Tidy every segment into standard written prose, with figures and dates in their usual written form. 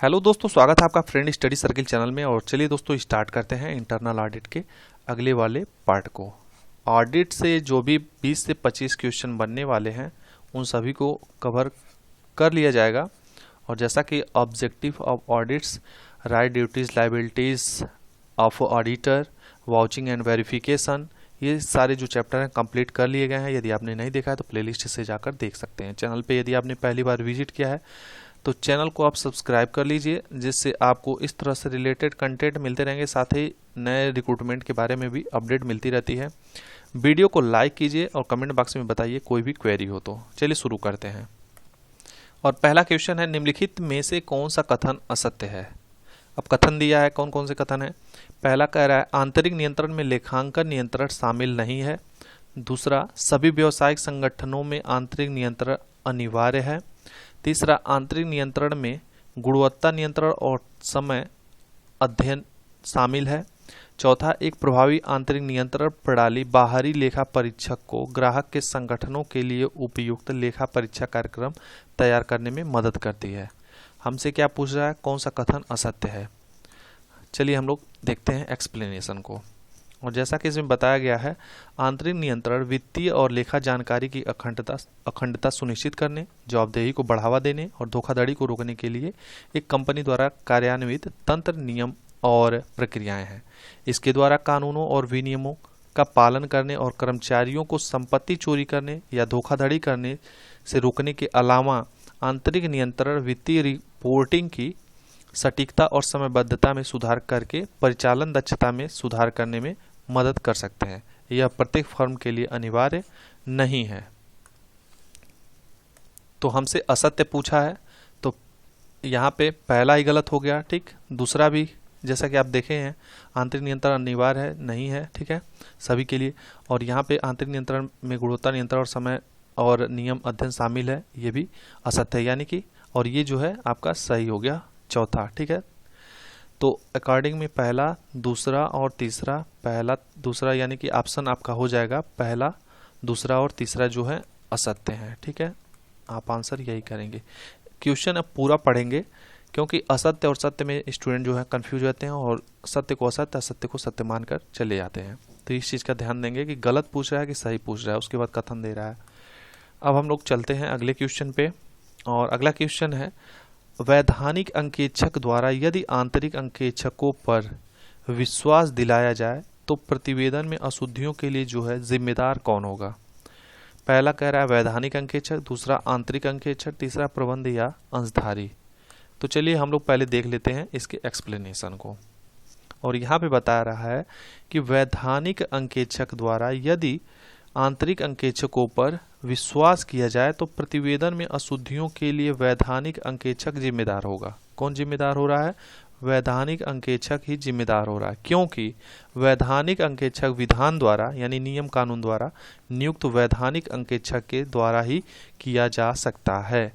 Hello दोस्तों, स्वागत है आपका फ्रेंड स्टडी सर्किल चैनल में। और चलिए दोस्तों स्टार्ट करते हैं इंटरनल ऑडिट के अगले वाले पार्ट को। ऑडिट से जो भी 20 से 25 क्वेश्चन बनने वाले हैं उन सभी को कवर कर लिया जाएगा। और जैसा कि objective of audits, right, duties, liabilities of auditor, vouching and verification, ये सारे जो चैप्टर हैं कंप्लीट कर लिए गए हैं। यदि आपने नहीं देखा है तो प्लेलिस्ट से जाकर देख सकते हैं। चैनल पे यदि आपने पहली बार विजिट किया है तो चैनल को आप सब्सक्राइब कर लीजिए, जिससे आपको इस तरह से रिलेटेड कंटेंट मिलते रहेंगे। साथ ही नए रिक्रूटमेंट के बारे में भी अपडेट मिलती रहती है। वीडियो को लाइक कीजिए और कमेंट बॉक्स में बताइए कोई भी क्वेरी हो तो। चलिए शुरू करते हैं। और पहला क्वेश्चन है, निम्नलिखित में से कौन सा कथन असत्य है। अब कथन दिया है, कौन कौन से कथन है। पहला कह रहा है आंतरिक नियंत्रण में लेखांकन नियंत्रण शामिल नहीं है। दूसरा, सभी व्यावसायिक संगठनों में आंतरिक नियंत्रण अनिवार्य है। तीसरा, आंतरिक नियंत्रण में गुणवत्ता नियंत्रण और समय अध्ययन शामिल है। चौथा, एक प्रभावी आंतरिक नियंत्रण प्रणाली बाहरी लेखा परीक्षक को ग्राहक के संगठनों के लिए उपयुक्त लेखा परीक्षा कार्यक्रम तैयार करने में मदद करती है। हमसे क्या पूछ रहा है, कौन सा कथन असत्य है। चलिए हम लोग देखते हैं एक्सप्लेनेशन को। और जैसा कि इसमें बताया गया है, आंतरिक नियंत्रण वित्तीय और लेखा जानकारी की अखंडता सुनिश्चित करने, जवाबदेही को बढ़ावा देने और धोखाधड़ी को रोकने के लिए एक कंपनी द्वारा कार्यान्वित तंत्र, नियम और प्रक्रियाएं हैं। इसके द्वारा कानूनों और विनियमों का पालन करने और कर्मचारियों को संपत्ति चोरी करने या धोखाधड़ी करने से रोकने के अलावा आंतरिक नियंत्रण वित्तीय रिपोर्टिंग की सटीकता और समयबद्धता में सुधार करके परिचालन दक्षता में सुधार करने में मदद कर सकते हैं। यह प्रत्येक फर्म के लिए अनिवार्य नहीं है। तो हमसे असत्य पूछा है, तो यहाँ पे पहला ही गलत हो गया, ठीक। दूसरा भी जैसा कि आप देखे हैं, आंतरिक नियंत्रण अनिवार्य है, नहीं है, ठीक है, सभी के लिए। और यहाँ पे आंतरिक नियंत्रण में गुणवत्ता नियंत्रण और समय और नियम अध्ययन शामिल है, ये भी असत्य है, यानी कि। और ये जो है आपका सही हो गया, चौथा, ठीक है। तो अकॉर्डिंग में पहला, दूसरा और तीसरा, पहला दूसरा यानी कि ऑप्शन आपका हो जाएगा पहला, दूसरा और तीसरा जो है असत्य है, ठीक है। आप आंसर यही करेंगे। क्वेश्चन अब पूरा पढ़ेंगे, क्योंकि असत्य और सत्य में स्टूडेंट जो है कंफ्यूज रहते हैं और सत्य को असत्य, असत्य को सत्य मानकर चले जाते हैं। तो इस चीज़ का ध्यान देंगे कि गलत पूछ रहा है कि सही पूछ रहा है, उसके बाद कथन दे रहा है। अब हम लोग चलते हैं अगले क्वेश्चन पे। और अगला क्वेश्चन है, वैधानिक अंकेक्षक द्वारा यदि आंतरिक अंकेक्षकों पर विश्वास दिलाया जाए तो प्रतिवेदन में अशुद्धियों के लिए जो है जिम्मेदार कौन होगा। पहला कह रहा है वैधानिक अंकेक्षक, दूसरा आंतरिक अंकेक्षक, तीसरा प्रबंध या अंशधारी। तो चलिए हम लोग पहले देख लेते हैं इसके एक्सप्लेनेशन को। और यहाँ पे बता रहा है कि वैधानिक अंकेक्षक द्वारा यदि आंतरिक अंकेक्षकों पर विश्वास किया जाए तो प्रतिवेदन में अशुद्धियों के लिए वैधानिक अंकेक्षक जिम्मेदार होगा। कौन जिम्मेदार हो रहा है? वैधानिक अंकेक्षक ही जिम्मेदार हो रहा है, क्योंकि वैधानिक अंकेक्षक विधान द्वारा यानी नियम कानून द्वारा नियुक्त वैधानिक अंकेक्षक के द्वारा ही किया जा सकता है।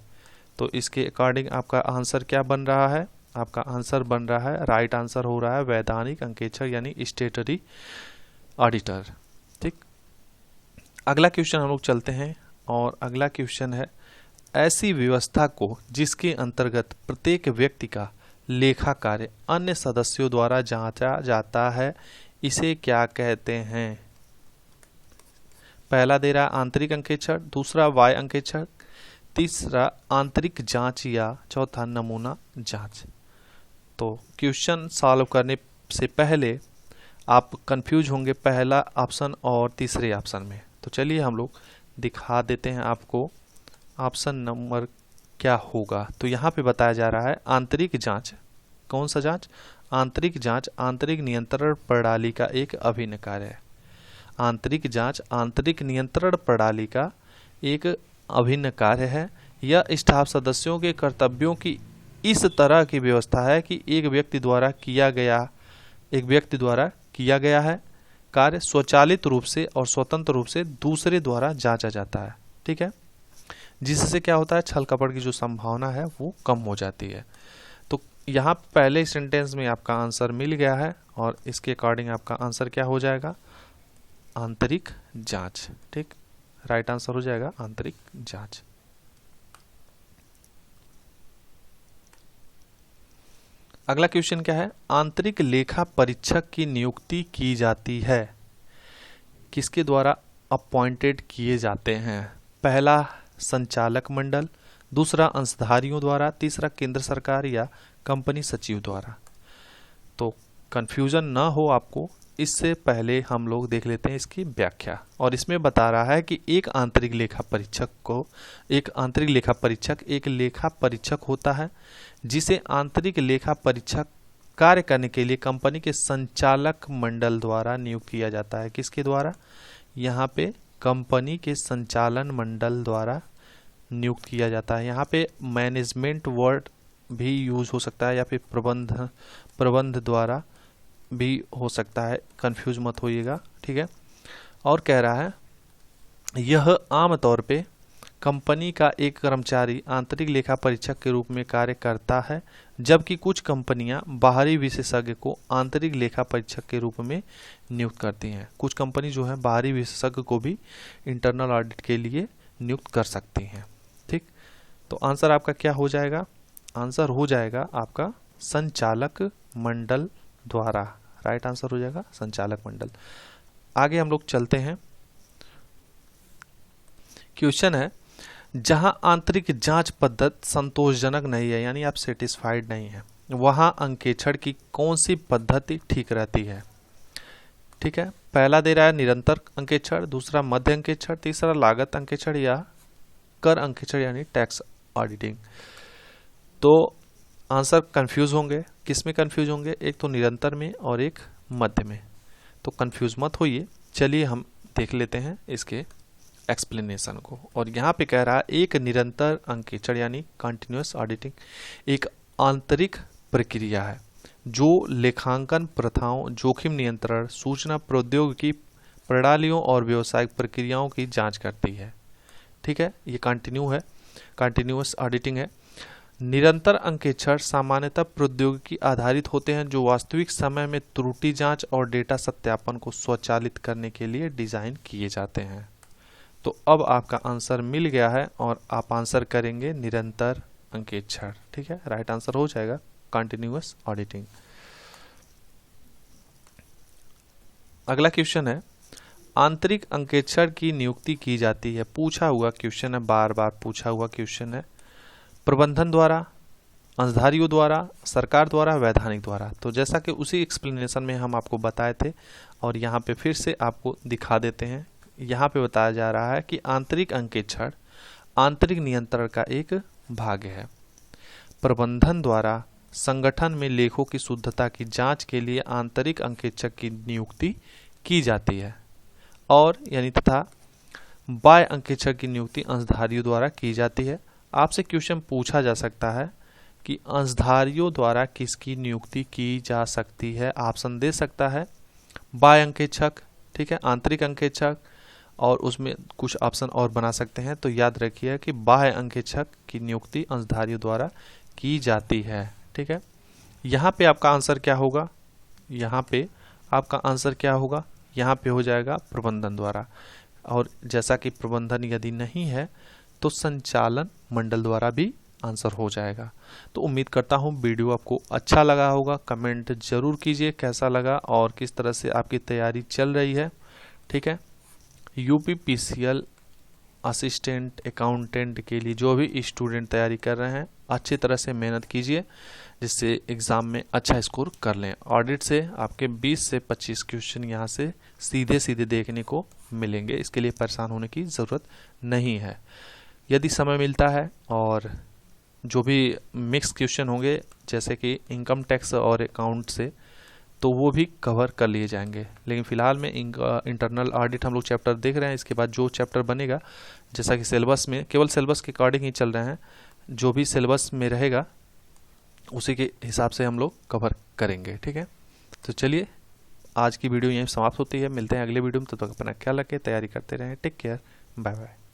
तो इसके अकॉर्डिंग आपका आंसर क्या बन रहा है? आपका आंसर बन रहा है, राइट आंसर हो रहा है वैधानिक अंकेक्षक यानी स्टेटरी ऑडिटर, ठीक। अगला क्वेश्चन हम लोग चलते हैं। और अगला क्वेश्चन है, ऐसी व्यवस्था को जिसके अंतर्गत प्रत्येक व्यक्ति का लेखा कार्य अन्य सदस्यों द्वारा जांचा जाता है, इसे क्या कहते हैं? पहला दे रहा है आंतरिक अंकेक्षक, दूसरा बाह्य अंकेक्षक, तीसरा आंतरिक जांच या चौथा नमूना जांच। तो क्वेश्चन सॉल्व करने से पहले आप कंफ्यूज होंगे पहला ऑप्शन और तीसरे ऑप्शन में। तो चलिए हम लोग दिखा देते हैं आपको ऑप्शन नंबर क्या होगा। तो यहाँ पे बताया जा रहा है आंतरिक जांच। कौन सा जांच? आंतरिक जांच आंतरिक नियंत्रण प्रणाली का एक अभिन्न कार्य है। आंतरिक जांच आंतरिक नियंत्रण प्रणाली का एक अभिन्न कार्य है। यह स्टाफ सदस्यों के कर्तव्यों की इस तरह की व्यवस्था है कि एक व्यक्ति द्वारा किया गया है कार्य स्वचालित रूप से और स्वतंत्र रूप से दूसरे द्वारा जांचा जाता है, ठीक है। जिससे क्या होता है, छल कपट की जो संभावना है वो कम हो जाती है। तो यहाँ पहले सेंटेंस में आपका आंसर मिल गया है और इसके अकॉर्डिंग आपका आंसर क्या हो जाएगा? आंतरिक जांच, ठीक। राइट आंसर हो जाएगा आंतरिक जांच। अगला क्वेश्चन क्या है, आंतरिक लेखा परीक्षक की नियुक्ति की जाती है, किसके द्वारा अपॉइंटेड किए जाते हैं? पहला संचालक मंडल, दूसरा अंशधारियों द्वारा, तीसरा केंद्र सरकार या कंपनी सचिव द्वारा। तो कंफ्यूजन ना हो आपको, इससे पहले हम लोग देख लेते हैं इसकी व्याख्या। और इसमें बता रहा है कि एक आंतरिक लेखा परीक्षक एक लेखा परीक्षक होता है जिसे आंतरिक लेखा परीक्षक कार्य करने के लिए कंपनी के संचालक मंडल द्वारा नियुक्त किया जाता है। किसके द्वारा? यहाँ पे कंपनी के संचालन मंडल द्वारा नियुक्त किया जाता है। यहाँ पे मैनेजमेंट वर्ड भी यूज हो सकता है या फिर प्रबंध द्वारा भी हो सकता है, कंफ्यूज मत होइएगा, ठीक है। और कह रहा है यह आमतौर पे कंपनी का एक कर्मचारी आंतरिक लेखा परीक्षक के रूप में कार्य करता है, जबकि कुछ कंपनियां बाहरी विशेषज्ञ को आंतरिक लेखा परीक्षक के रूप में नियुक्त करती हैं। कुछ कंपनी जो है बाहरी विशेषज्ञ को भी इंटरनल ऑडिट के लिए नियुक्त कर सकती हैं, ठीक। तो आंसर आपका क्या हो जाएगा? आंसर हो जाएगा आपका संचालक मंडल द्वारा। राइट आंसर हो जाएगा संचालक मंडल। आगे हम लोग चलते हैं। क्वेश्चन है, जहां आंतरिक जांच पद्धति संतोषजनक नहीं है, यानी आप सेटिस्फाइड नहीं है, वहां अंकेक्षण की कौन सी पद्धति ठीक रहती है? ठीक है, पहला दे रहा है निरंतर अंकेक्षण, दूसरा मध्य अंकेक्षण, तीसरा लागत अंकेक्षण या कर अंकेक्षण यानी टैक्स ऑडिटिंग। तो आंसर कंफ्यूज होंगे, किस में कंफ्यूज होंगे? एक तो निरंतर में और एक मध्य में। तो कंफ्यूज मत होइए, चलिए हम देख लेते हैं इसके एक्सप्लेनेशन को। और यहाँ पे कह रहा है एक निरंतर अंकेक्षण यानी कंटिन्यूअस ऑडिटिंग एक आंतरिक प्रक्रिया है जो लेखांकन प्रथाओं, जोखिम नियंत्रण, सूचना प्रौद्योगिकी प्रणालियों और व्यावसायिक प्रक्रियाओं की जांच करती है। ठीक है, ये कंटिन्यूअस ऑडिटिंग है। निरंतर अंकेक्षण सामान्यतः प्रौद्योगिकी आधारित होते हैं जो वास्तविक समय में त्रुटि जांच और डेटा सत्यापन को स्वचालित करने के लिए डिजाइन किए जाते हैं। तो अब आपका आंसर मिल गया है और आप आंसर करेंगे निरंतर अंकेक्षण। ठीक है, राइट आंसर हो जाएगा कंटिन्यूअस ऑडिटिंग। अगला क्वेश्चन है, आंतरिक अंकेक्षण की नियुक्ति की जाती है। पूछा हुआ क्वेश्चन है, बार बार पूछा हुआ क्वेश्चन है। प्रबंधन द्वारा, अंशधारियों द्वारा, सरकार द्वारा, वैधानिक द्वारा। तो जैसा कि उसी एक्सप्लेनेशन में हम आपको बताए थे और यहाँ पे फिर से आपको दिखा देते हैं। यहाँ पे बताया जा रहा है कि आंतरिक अंकेक्षण आंतरिक नियंत्रण का एक भाग है। प्रबंधन द्वारा संगठन में लेखों की शुद्धता की जांच के लिए आंतरिक अंकेक्षक की नियुक्ति की जाती है और यानी तथा बाह्य अंकेक्षक की नियुक्ति अंशधारियों द्वारा की जाती है। आपसे क्वेश्चन पूछा जा सकता है कि अंशधारियों द्वारा किसकी नियुक्ति की जा सकती है। ऑप्शन दे सकता है बाह्य अंकेक्षक, ठीक है, आंतरिक अंकेक्षक, और उसमें कुछ ऑप्शन और बना सकते हैं। तो याद रखिए कि बाह्य अंकेक्षक की नियुक्ति अंशधारियों द्वारा की जाती है। ठीक है, यहाँ पे आपका आंसर क्या होगा? यहाँ पे आपका आंसर क्या होगा? यहाँ पे हो जाएगा प्रबंधन द्वारा। और जैसा कि प्रबंधन यदि नहीं है तो संचालन मंडल द्वारा भी आंसर हो जाएगा। तो उम्मीद करता हूँ वीडियो आपको अच्छा लगा होगा। कमेंट जरूर कीजिए कैसा लगा और किस तरह से आपकी तैयारी चल रही है। ठीक है, यूपीपीसीएल असिस्टेंट अकाउंटेंट के लिए जो भी स्टूडेंट तैयारी कर रहे हैं अच्छी तरह से मेहनत कीजिए जिससे एग्ज़ाम में अच्छा स्कोर कर लें। ऑडिट से आपके 20 से 25 क्वेश्चन यहाँ से सीधे सीधे देखने को मिलेंगे, इसके लिए परेशान होने की ज़रूरत नहीं है। यदि समय मिलता है और जो भी मिक्स क्वेश्चन होंगे जैसे कि इनकम टैक्स और अकाउंट से, तो वो भी कवर कर लिए जाएंगे। लेकिन फिलहाल में इंटरनल ऑडिट हम लोग चैप्टर देख रहे हैं। इसके बाद जो चैप्टर बनेगा, जैसा कि सिलेबस में केवल सिलेबस के अकॉर्डिंग ही चल रहे हैं, जो भी सिलेबस में रहेगा उसी के हिसाब से हम लोग कवर करेंगे। ठीक है, तो चलिए आज की वीडियो यहीं समाप्त होती है। मिलते हैं अगले वीडियो में, तब तक अपना ख्याल रखें, तैयारी करते रहें। Take care, bye bye.